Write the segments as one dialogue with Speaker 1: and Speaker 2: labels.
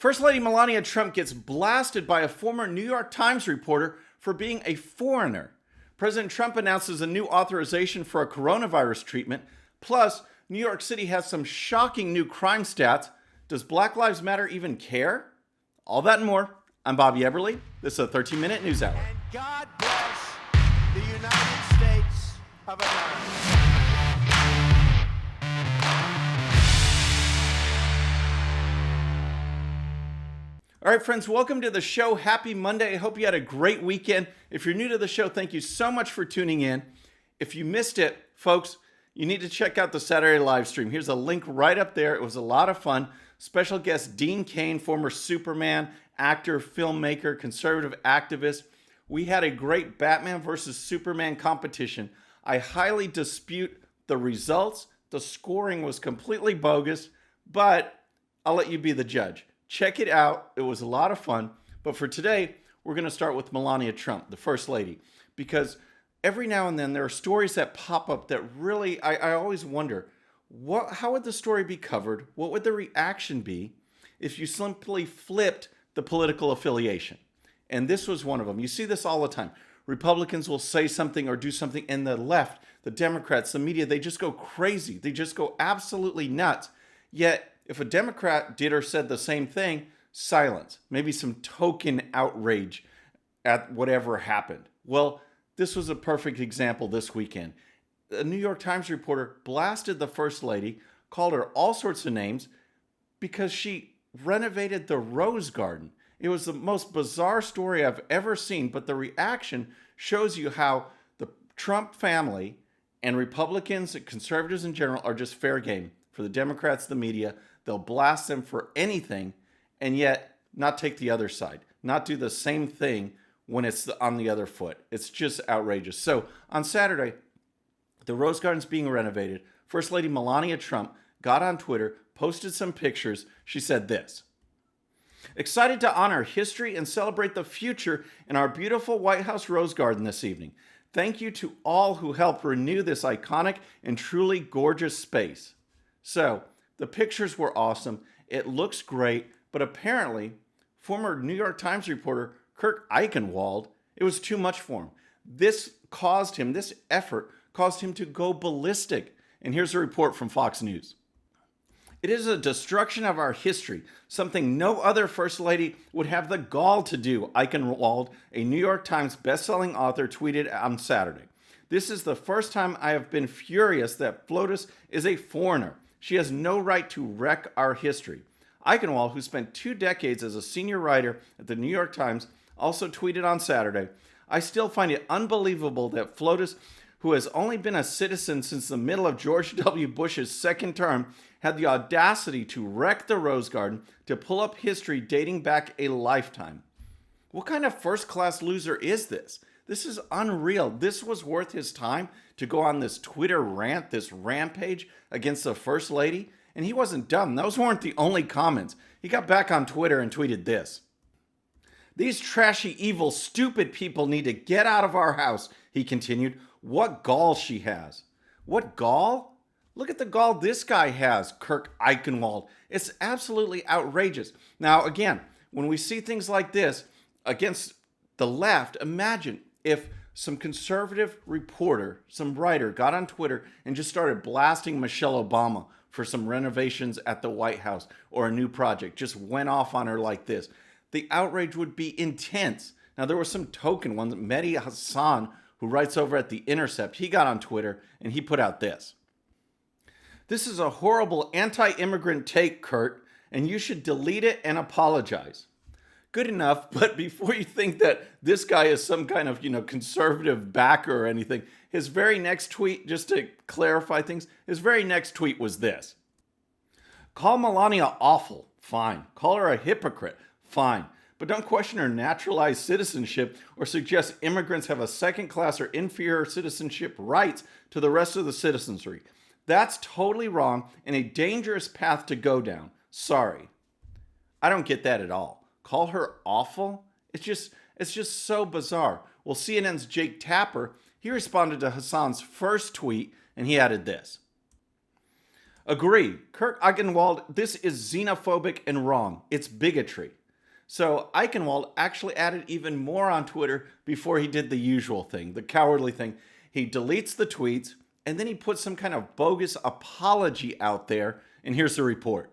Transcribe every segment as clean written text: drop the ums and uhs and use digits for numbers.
Speaker 1: First Lady Melania Trump gets blasted by a former New York Times reporter for being a foreigner. President Trump announces a new authorization for a coronavirus treatment. Plus, New York City has some shocking new crime stats. Does Black Lives Matter even care? All that and more. I'm Bobby Eberle. This is a 13-minute news hour.
Speaker 2: And God bless the United States of America.
Speaker 1: All right, friends, welcome to the show. Happy Monday. I hope you had a great weekend. If you're new to the show, thank you so much for tuning in. If you missed it, folks, you need to check out the Saturday live stream. Here's a link right up there. It was a lot of fun. Special guest Dean Cain, former Superman, actor, filmmaker, conservative activist. We had a great Batman versus Superman competition. I highly dispute the results. The scoring was completely bogus, but I'll let you be the judge. Check it out. It was a lot of fun. But for today, we're going to start with Melania Trump, the First Lady, because every now and then there are stories that pop up that really, I always wonder, how would the story be covered? What would the reaction be if you simply flipped the political affiliation? And this was one of them. You see this all the time. Republicans will say something or do something, and the left, the Democrats, the media, they just go crazy. They just go absolutely nuts. Yet, if a Democrat did or said the same thing, silence. Maybe some token outrage at whatever happened. Well, this was a perfect example this weekend. A New York Times reporter blasted the First Lady, called her all sorts of names because she renovated the Rose Garden. It was the most bizarre story I've ever seen, but the reaction shows you how the Trump family and Republicans and conservatives in general are just fair game. For the Democrats, the media, they'll blast them for anything and yet not take the other side, not do the same thing when it's on the other foot. It's just outrageous. So on Saturday, the Rose Garden's being renovated. First Lady Melania Trump got on Twitter, posted some pictures. She said this: "Excited to honor history and celebrate the future in our beautiful White House Rose Garden this evening. Thank you to all who helped renew this iconic and truly gorgeous space." So the pictures were awesome. It looks great, but apparently former New York Times reporter Kurt Eichenwald, it was too much for him. This effort caused him to go ballistic. And here's a report from Fox News. "It is a destruction of our history, something no other First Lady would have the gall to do," Eichenwald, a New York Times bestselling author, tweeted on Saturday. "This is the first time I have been furious that FLOTUS is a foreigner. She has no right to wreck our history." Eichenwald, who spent 2 decades as a senior writer at the New York Times, also tweeted on Saturday, "I still find it unbelievable that FLOTUS, who has only been a citizen since the middle of George W. Bush's second term, had the audacity to wreck the Rose Garden, to pull up history dating back a lifetime. What kind of first-class loser is this? This is unreal. This was worth his time to go on this Twitter rant, this rampage against the First Lady. And he wasn't dumb. Those weren't the only comments. He got back on Twitter and tweeted this: "These trashy, evil, stupid people need to get out of our house," he continued. "What gall she has." What gall? Look at the gall this guy has, Kurt Eichenwald. It's absolutely outrageous. Now, again, when we see things like this against the left, imagine if some conservative reporter, some writer got on Twitter and just started blasting Michelle Obama for some renovations at the White House or a new project, just went off on her like this. The outrage would be intense. Now, there was some token ones. Mehdi Hassan, who writes over at The Intercept, he got on Twitter and he put out this: "This is a horrible anti-immigrant take, Kurt, and you should delete it and apologize." Good enough, but before you think that this guy is some kind of, conservative backer or anything, his very next tweet, just to clarify things, his very next tweet was this: "Call Melania awful, fine. Call her a hypocrite, fine. But don't question her naturalized citizenship or suggest immigrants have a second-class or inferior citizenship rights to the rest of the citizenry. That's totally wrong and a dangerous path to go down. Sorry." I don't get that at all. Call her awful? It's just so bizarre. Well, CNN's Jake Tapper, he responded to Hassan's first tweet and he added this: Agree. Kurt Eichenwald, this is xenophobic and wrong. It's bigotry. So Eichenwald actually added even more on Twitter before he did the usual thing, the cowardly thing. He deletes the tweets, and then he puts some kind of bogus apology out there, and here's the report.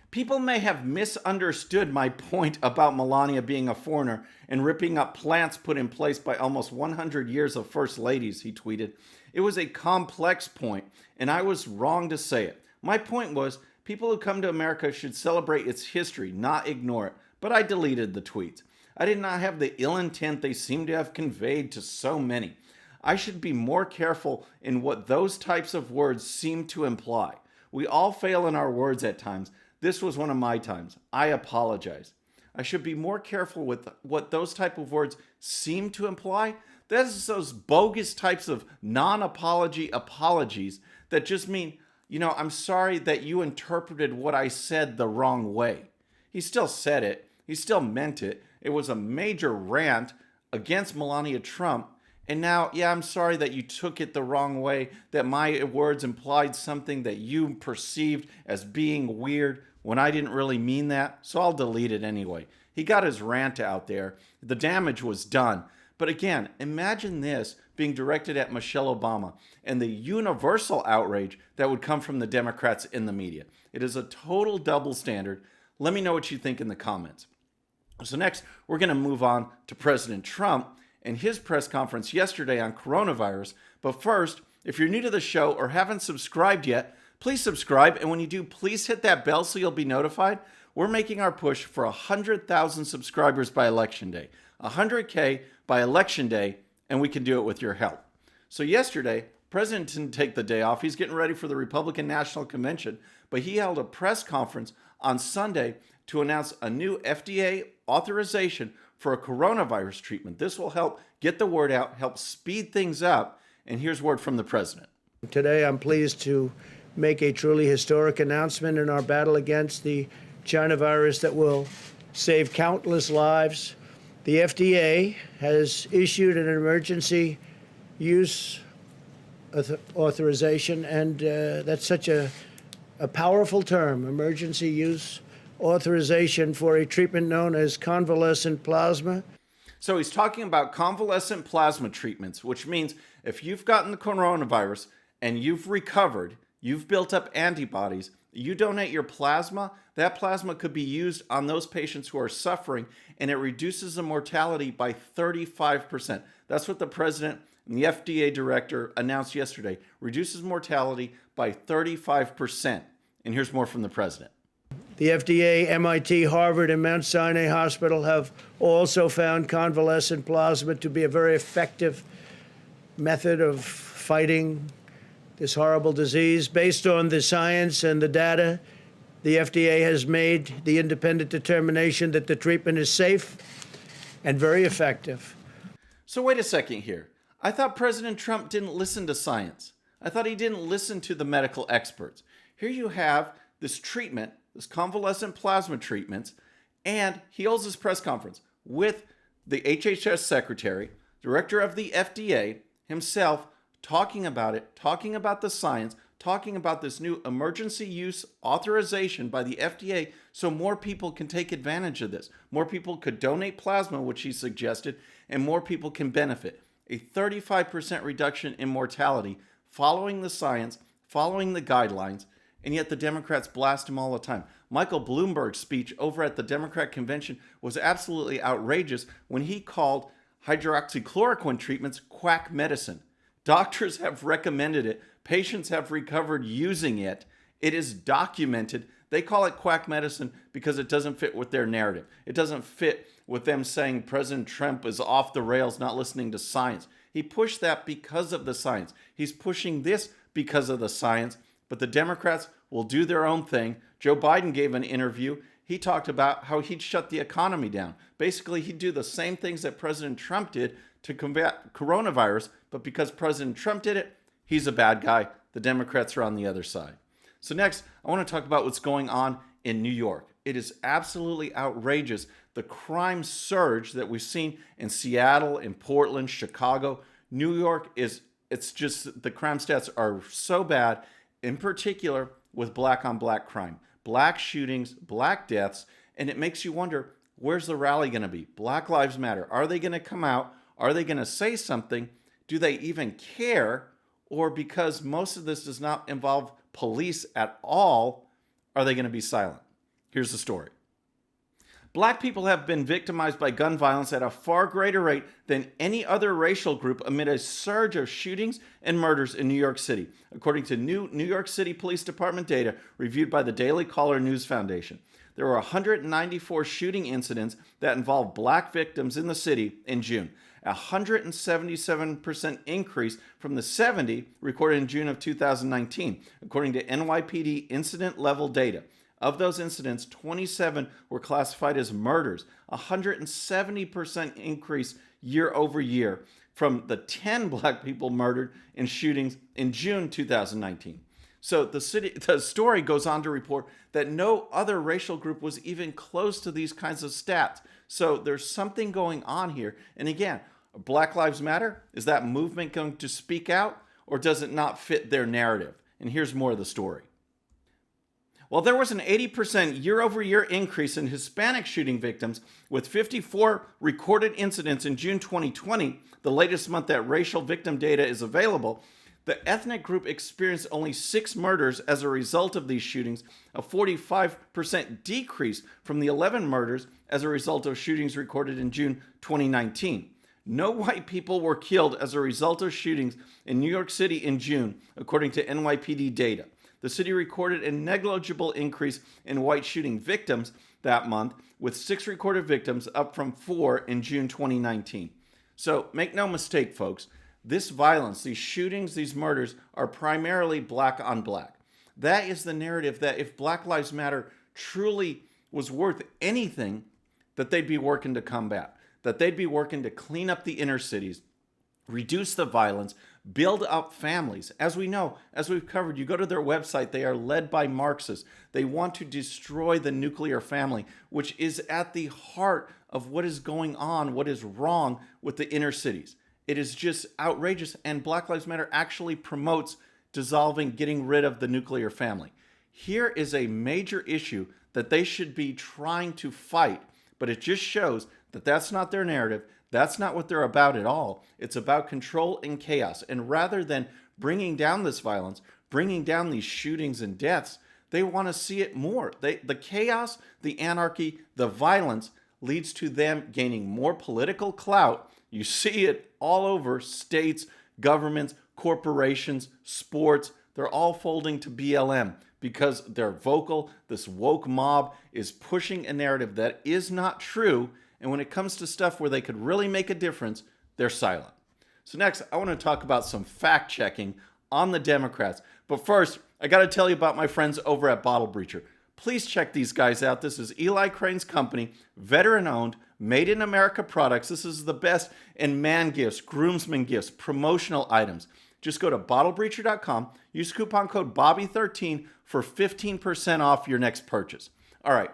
Speaker 1: People may have misunderstood my point about Melania being a foreigner and ripping up plants put in place by almost 100 years of first ladies, he tweeted. It was a complex point, and I was wrong to say it. My point was, people who come to America should celebrate its history, not ignore it. But I deleted the tweets. I did not have the ill intent they seem to have conveyed to so many. I should be more careful in what those types of words seem to imply. We all fail in our words at times. This was one of my times. I apologize. I should be more careful with what those type of words seem to imply. That's those bogus types of non-apology apologies that just mean, I'm sorry that you interpreted what I said the wrong way. He still said it. He still meant it. It was a major rant against Melania Trump. And now, I'm sorry that you took it the wrong way, that my words implied something that you perceived as being weird when I didn't really mean that. So I'll delete it anyway. He got his rant out there. The damage was done. But again, imagine this being directed at Michelle Obama and the universal outrage that would come from the Democrats in the media. It is a total double standard. Let me know what you think in the comments. So next, we're going to move on to President Trump and his press conference yesterday on coronavirus. But first, if you're new to the show or haven't subscribed yet, please subscribe. And when you do, please hit that bell so you'll be notified. We're making our push for 100,000 subscribers by Election Day. 100K by Election Day, and we can do it with your help. So yesterday, President didn't take the day off. He's getting ready for the Republican National Convention, but he held a press conference on Sunday to announce a new FDA authorization for a coronavirus treatment. This will help get the word out, help speed things up, and here's word from the president.
Speaker 3: Today, I'm pleased to make a truly historic announcement in our battle against the China virus that will save countless lives. The FDA has issued an emergency use authorization, and that's such a powerful term, emergency use authorization for a treatment known as convalescent plasma.
Speaker 1: So he's talking about convalescent plasma treatments, which means if you've gotten the coronavirus and you've recovered, you've built up antibodies, you donate your plasma, that plasma could be used on those patients who are suffering, and it reduces the mortality by 35%. That's what the president and the FDA director announced yesterday. Reduces mortality by 35%. And here's more from the president.
Speaker 3: The FDA, MIT, Harvard, and Mount Sinai Hospital have also found convalescent plasma to be a very effective method of fighting this horrible disease. Based on the science and the data, the FDA has made the independent determination that the treatment is safe and very effective.
Speaker 1: So wait a second here. I thought President Trump didn't listen to science. I thought he didn't listen to the medical experts. Here you have this treatment, this convalescent plasma treatments, and he holds his press conference with the HHS secretary, director of the FDA himself, talking about it, talking about the science, talking about this new emergency use authorization by the FDA so more people can take advantage of this. More people could donate plasma, which he suggested, and more people can benefit. A 35% reduction in mortality following the science, following the guidelines, and yet the Democrats blast him all the time. Michael Bloomberg's speech over at the Democrat convention was absolutely outrageous when he called hydroxychloroquine treatments quack medicine. Doctors have recommended it. Patients have recovered using it. It is documented. They call it quack medicine because it doesn't fit with their narrative. It doesn't fit with them saying President Trump is off the rails, not listening to science. He pushed that because of the science. He's pushing this because of the science, but the Democrats will do their own thing. Joe Biden gave an interview. He talked about how he'd shut the economy down. Basically, he'd do the same things that President Trump did to combat coronavirus, but because President Trump did it, he's a bad guy. The Democrats are on the other side. So next, I want to talk about what's going on in New York. It is absolutely outrageous, the crime surge that we've seen in Seattle, in Portland, Chicago. New York it's just, the crime stats are so bad. in particular with black on black crime, black shootings, black deaths, and it makes you wonder, where's the rally going to be? Black Lives Matter. Are they going to come out? Are they going to say something? Do they even care? Or because most of this does not involve police at all, are they going to be silent? Here's the story. Black people have been victimized by gun violence at a far greater rate than any other racial group amid a surge of shootings and murders in New York City, according to new New York City Police Department data reviewed by the Daily Caller News Foundation. There were 194 shooting incidents that involved black victims in the city in June, a 177% increase from the 70 recorded in June of 2019, according to NYPD incident level data. Of those incidents, 27 were classified as murders, a 170% increase year over year from the 10 black people murdered in shootings in June 2019. So the story goes on to report that no other racial group was even close to these kinds of stats. So there's something going on here. And again, Black Lives Matter, is that movement going to speak out, or does it not fit their narrative? And here's more of the story. While there was an 80% year-over-year increase in Hispanic shooting victims, with 54 recorded incidents in June 2020, the latest month that racial victim data is available, the ethnic group experienced only 6 murders as a result of these shootings, a 45% decrease from the 11 murders as a result of shootings recorded in June 2019. No white people were killed as a result of shootings in New York City in June, according to NYPD data. The city recorded a negligible increase in white shooting victims that month, with 6 recorded victims, up from 4 in June 2019. So make no mistake, folks, this violence, these shootings, these murders are primarily black on black. That is the narrative that if Black Lives Matter truly was worth anything, that they'd be working to combat, that they'd be working to clean up the inner cities, reduce the violence, build up families. As we know, as we've covered, you go to their website, they are led by Marxists. They want to destroy the nuclear family, which is at the heart of what is going on, what is wrong with the inner cities. It is just outrageous, and Black Lives Matter actually promotes dissolving, getting rid of the nuclear family. Here is a major issue that they should be trying to fight, but it just shows that that's not their narrative. That's not what they're about at all. It's about control and chaos. And rather than bringing down this violence, bringing down these shootings and deaths, they want to see it more. The chaos, the anarchy, the violence leads to them gaining more political clout. You see it all over states, governments, corporations, sports. They're all folding to BLM because they're vocal. This woke mob is pushing a narrative that is not true. And when it comes to stuff where they could really make a difference, they're silent. So next, I want to talk about some fact checking on the Democrats. But first, I got to tell you about my friends over at Bottle Breacher. Please check these guys out. This is Eli Crane's company, veteran-owned, made in America products. This is the best in man gifts, groomsmen gifts, promotional items. Just go to bottlebreacher.com, use coupon code Bobby13 for 15% off your next purchase. All right.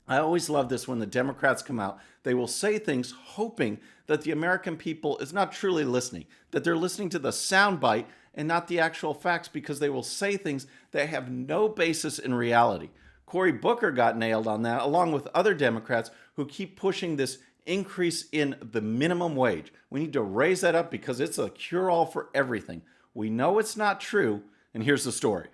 Speaker 1: I always love this when the Democrats come out. They will say things hoping that the American people is not truly listening, that they're listening to the soundbite and not the actual facts, because they will say things that have no basis in reality. Cory Booker got nailed on that, along with other Democrats who keep pushing this increase in the minimum wage. We need to raise that up because it's a cure-all for everything. We know it's not true, and here's the story.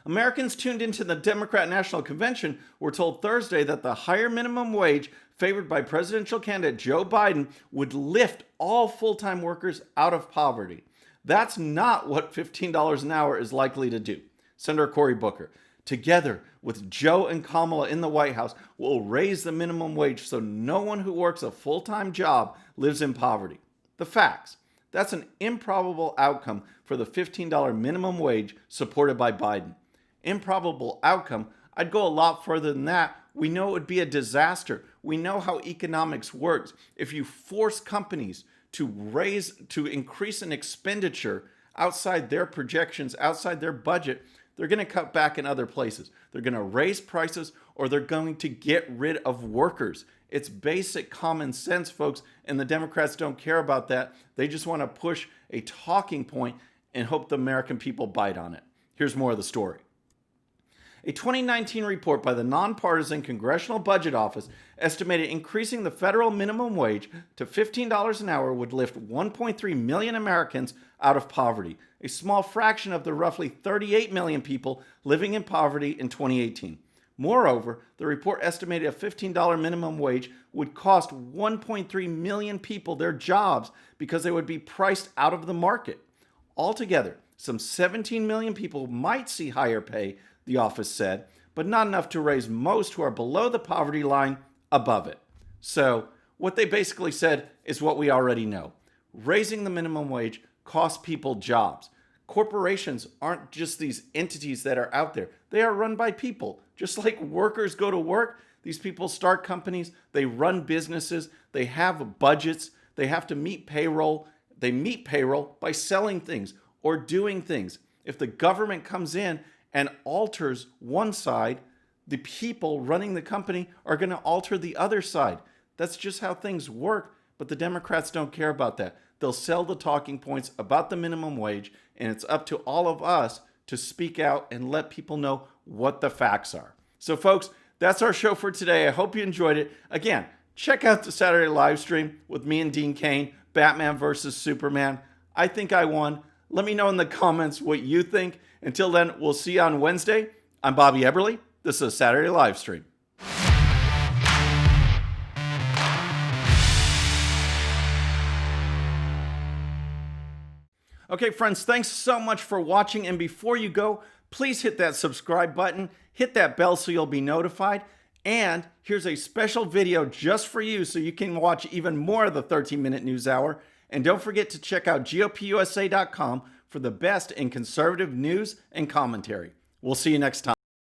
Speaker 1: Americans tuned into the Democrat National Convention were told Thursday that the higher minimum wage favored by presidential candidate Joe Biden would lift all full-time workers out of poverty. That's not what $15 an hour is likely to do. Senator Cory Booker, together with Joe and Kamala in the White House, will raise the minimum wage so no one who works a full-time job lives in poverty. The facts. That's an improbable outcome for the $15 minimum wage supported by Biden. Improbable outcome. I'd go a lot further than that. We know it would be a disaster. We know how economics works. If you force companies to increase an expenditure outside their projections, outside their budget, they're going to cut back in other places. They're going to raise prices, or they're going to get rid of workers. It's basic common sense, folks, and the Democrats don't care about that. They just want to push a talking point and hope the American people bite on it. Here's more of the story. A 2019 report by the nonpartisan Congressional Budget Office estimated increasing the federal minimum wage to $15 an hour would lift 1.3 million Americans out of poverty, a small fraction of the roughly 38 million people living in poverty in 2018. Moreover, the report estimated a $15 minimum wage would cost 1.3 million people their jobs because they would be priced out of the market. Altogether, some 17 million people might see higher pay, the office said, but not enough to raise most who are below the poverty line above it. So, what they basically said is what we already know. Raising the minimum wage costs people jobs. Corporations aren't just these entities that are out there. They are run by people. Just like workers go to work, these people start companies, they run businesses, they have budgets, they have to meet payroll. They meet payroll by selling things or doing things. If the government comes in and alters one side, the people running the company are going to alter the other side. That's just how things work, but the Democrats don't care about that. They'll sell the talking points about the minimum wage, and it's up to all of us to speak out and let people know what the facts are. So folks, that's our show for today. I hope you enjoyed it. Again, check out the Saturday live stream with me and Dean Cain, Batman versus Superman. I think I won. Let me know in the comments what you think. Until then, we'll see you on Wednesday. I'm Bobby Eberle. This is a Saturday live stream. Okay, friends, thanks so much for watching. And before you go, please hit that subscribe button, hit that bell so you'll be notified. And here's a special video just for you so you can watch even more of the 13-minute news hour. And don't forget to check out GOPUSA.com for the best in conservative news and commentary. We'll see you next time.